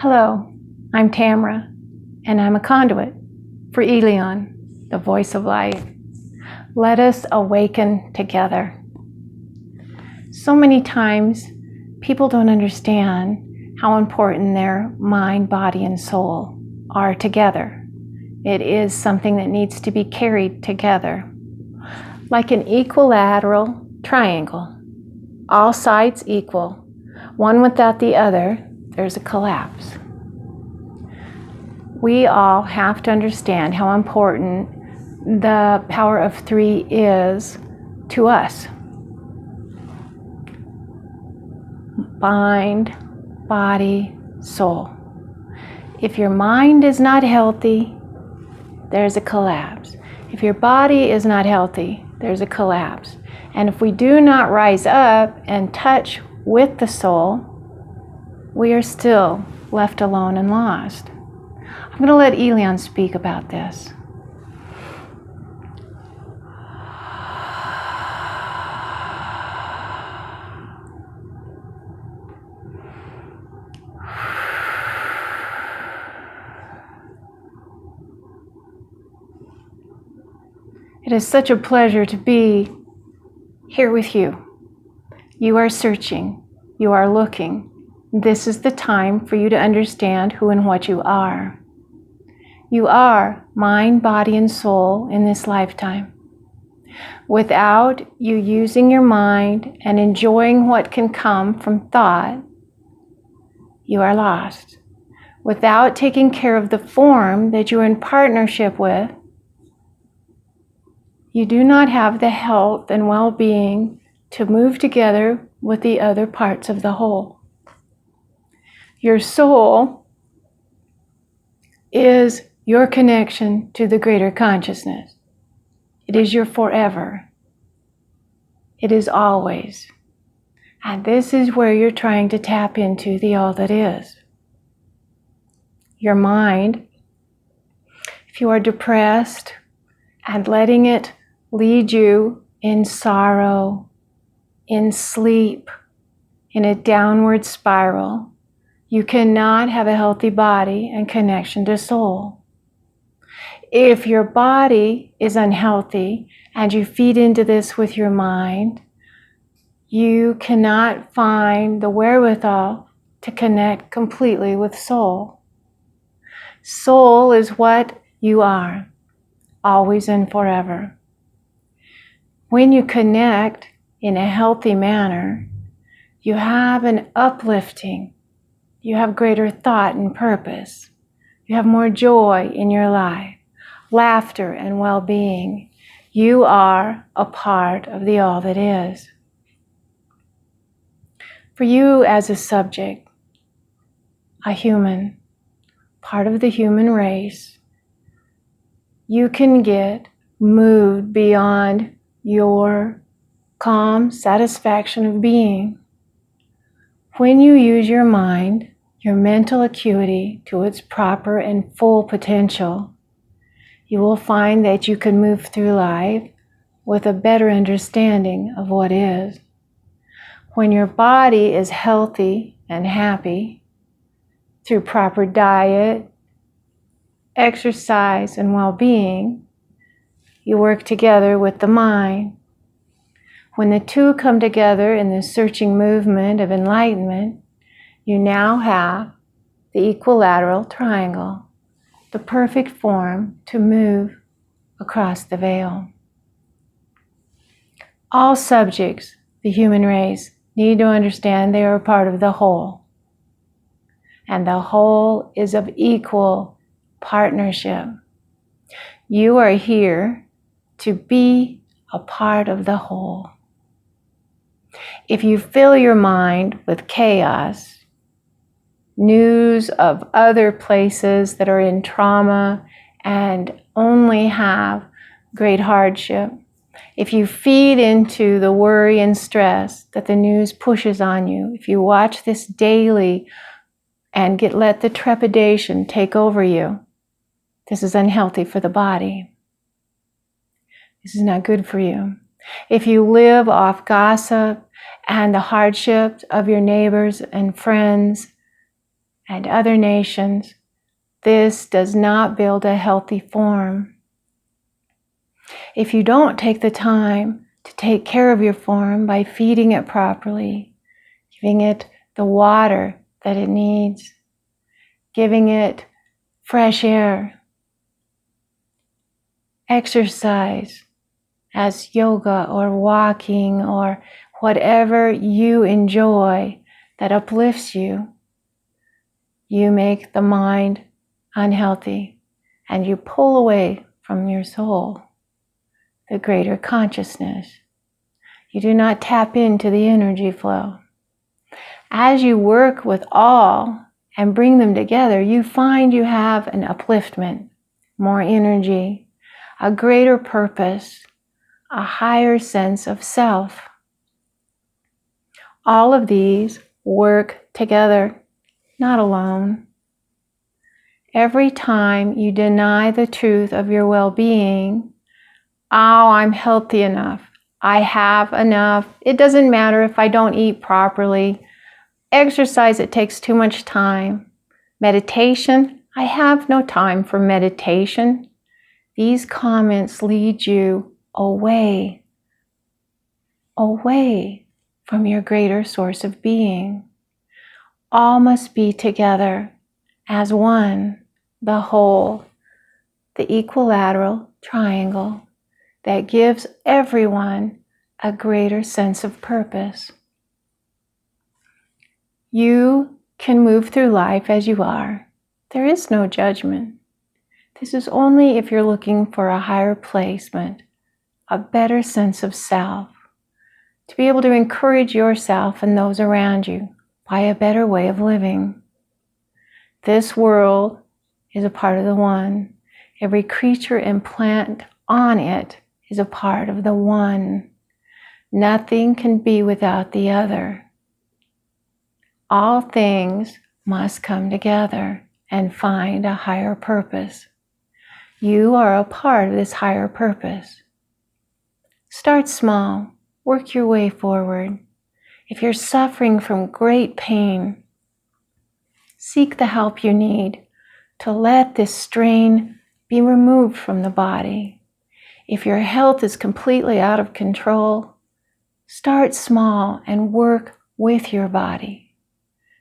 Hello, I'm Tamara, and I'm a conduit for Elion, the voice of light. Let us awaken together. So many times, people don't understand how important their mind, body, and soul are together. It is something that needs to be carried together. Like an equilateral triangle, all sides equal, one without the other, there's a collapse. We all have to understand how important the power of three is to us. Mind, body, soul. If your mind is not healthy, there's a collapse. If your body is not healthy, there's a collapse. And if we do not rise up and touch with the soul, we are still left alone and lost. I'm going to let Elion speak about this. It is such a pleasure to be here with you. You are searching. You are looking. This is the time for you to understand who and what you are. You are mind, body, and soul in this lifetime. Without you using your mind and enjoying what can come from thought, you are lost. Without taking care of the form that you're in partnership with, you do not have the health and well-being to move together with the other parts of the whole. Your soul is your connection to the greater consciousness. It is your forever. It is always. And this is where you're trying to tap into the all that is. Your mind, if you are depressed and letting it lead you in sorrow, in sleep, in a downward spiral, you cannot have a healthy body and connection to soul. If your body is unhealthy and you feed into this with your mind, you cannot find the wherewithal to connect completely with soul. Soul is what you are, always and forever. When you connect in a healthy manner, you have an uplifting, you have greater thought and purpose, you have more joy in your life, laughter and well-being. You are a part of the all that is. For you as a subject, a human, part of the human race, you can get moved beyond your calm satisfaction of being when you use your mind, your mental acuity to its proper and full potential. You will find that you can move through life with a better understanding of what is. When your body is healthy and happy through proper diet, exercise, and well-being, you work together with the mind. When the two come together in the searching movement of enlightenment, you now have the equilateral triangle, the perfect form to move across the veil. All subjects, the human race, need to understand they are a part of the whole. And the whole is of equal partnership. You are here to be a part of the whole. If you fill your mind with chaos, news of other places that are in trauma and only have great hardship, if you feed into the worry and stress that the news pushes on you, if you watch this daily and let the trepidation take over you, this is unhealthy for the body. This is not good for you. If you live off gossip and the hardships of your neighbors and friends and other nations, this does not build a healthy form. If you don't take the time to take care of your form by feeding it properly, giving it the water that it needs, giving it fresh air, exercise as yoga or walking or whatever you enjoy that uplifts you, you make the mind unhealthy and you pull away from your soul, the greater consciousness. You do not tap into the energy flow. As you work with all and bring them together, you find you have an upliftment, more energy, a greater purpose, a higher sense of self. All of these work together, not alone. Every time you deny the truth of your well-being, oh, I'm healthy enough, I have enough, it doesn't matter if I don't eat properly, exercise, it takes too much time, meditation, I have no time for meditation. These comments lead you away from your greater source of being. All must be together as one, the whole, the equilateral triangle that gives everyone a greater sense of purpose. You can move through life as you are. There is no judgment. This is only if you're looking for a higher placement, a better sense of self, to be able to encourage yourself and those around you by a better way of living. This world is a part of the one. Every creature and plant on it is a part of the one. Nothing can be without the other. All things must come together and find a higher purpose. You are a part of this higher purpose. Start small. Work your way forward. If you're suffering from great pain, seek the help you need to let this strain be removed from the body. If your health is completely out of control, start small and work with your body.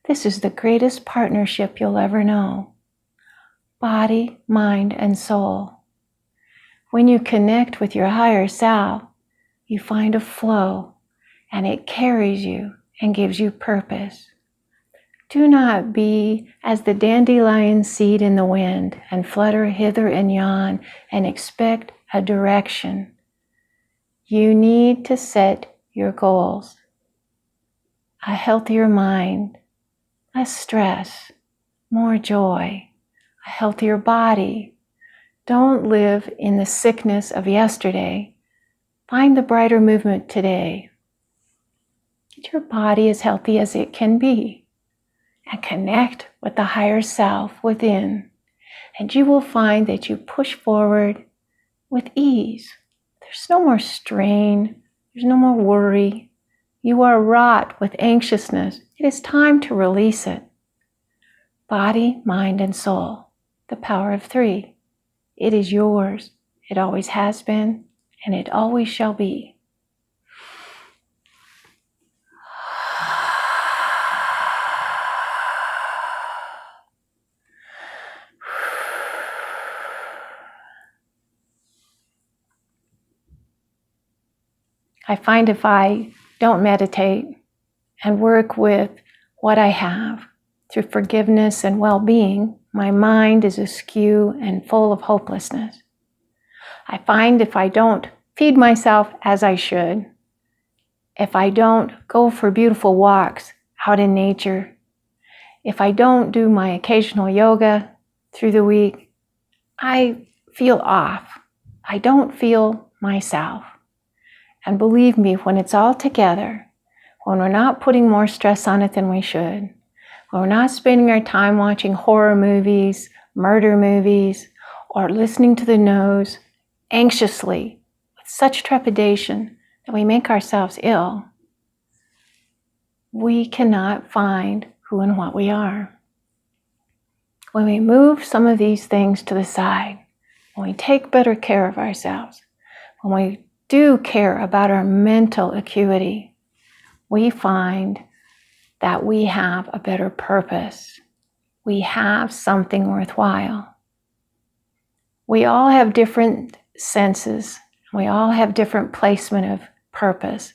This is the greatest partnership you'll ever know. Body, mind, and soul. When you connect with your higher self, you find a flow, and it carries you and gives you purpose. Do not be as the dandelion seed in the wind and flutter hither and yon and expect a direction. You need to set your goals. A healthier mind, less stress, more joy, a healthier body. Don't live in the sickness of yesterday. Find the brighter movement today. Get your body as healthy as it can be and connect with the higher self within. And you will find that you push forward with ease. There's no more strain. There's no more worry. You are wrought with anxiousness. It is time to release it. Body, mind, and soul. The power of three. It is yours. It always has been. And it always shall be. I find if I don't meditate and work with what I have through forgiveness and well-being, my mind is askew and full of hopelessness. I find if I don't feed myself as I should, if I don't go for beautiful walks out in nature, if I don't do my occasional yoga through the week, I feel off. I don't feel myself. And believe me, when it's all together, when we're not putting more stress on it than we should, when we're not spending our time watching horror movies, murder movies, or listening to the news anxiously with such trepidation that we make ourselves ill, we cannot find who and what we are. when we move some of these things to the side, when we take better care of ourselves, when we do care about our mental acuity, we find that we have a better purpose. We have something worthwhile. We all have different senses. We all have different placement of purpose.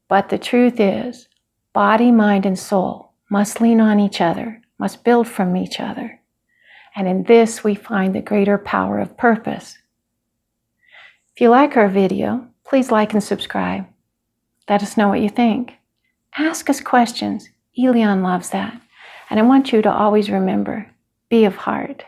But the truth is, body, mind, and soul must lean on each other, must build from each other. And in this, we find the greater power of purpose. If you like our video, please like and subscribe. Let us know what you think. Ask us questions. Elion loves that. And I want you to always remember, be of heart.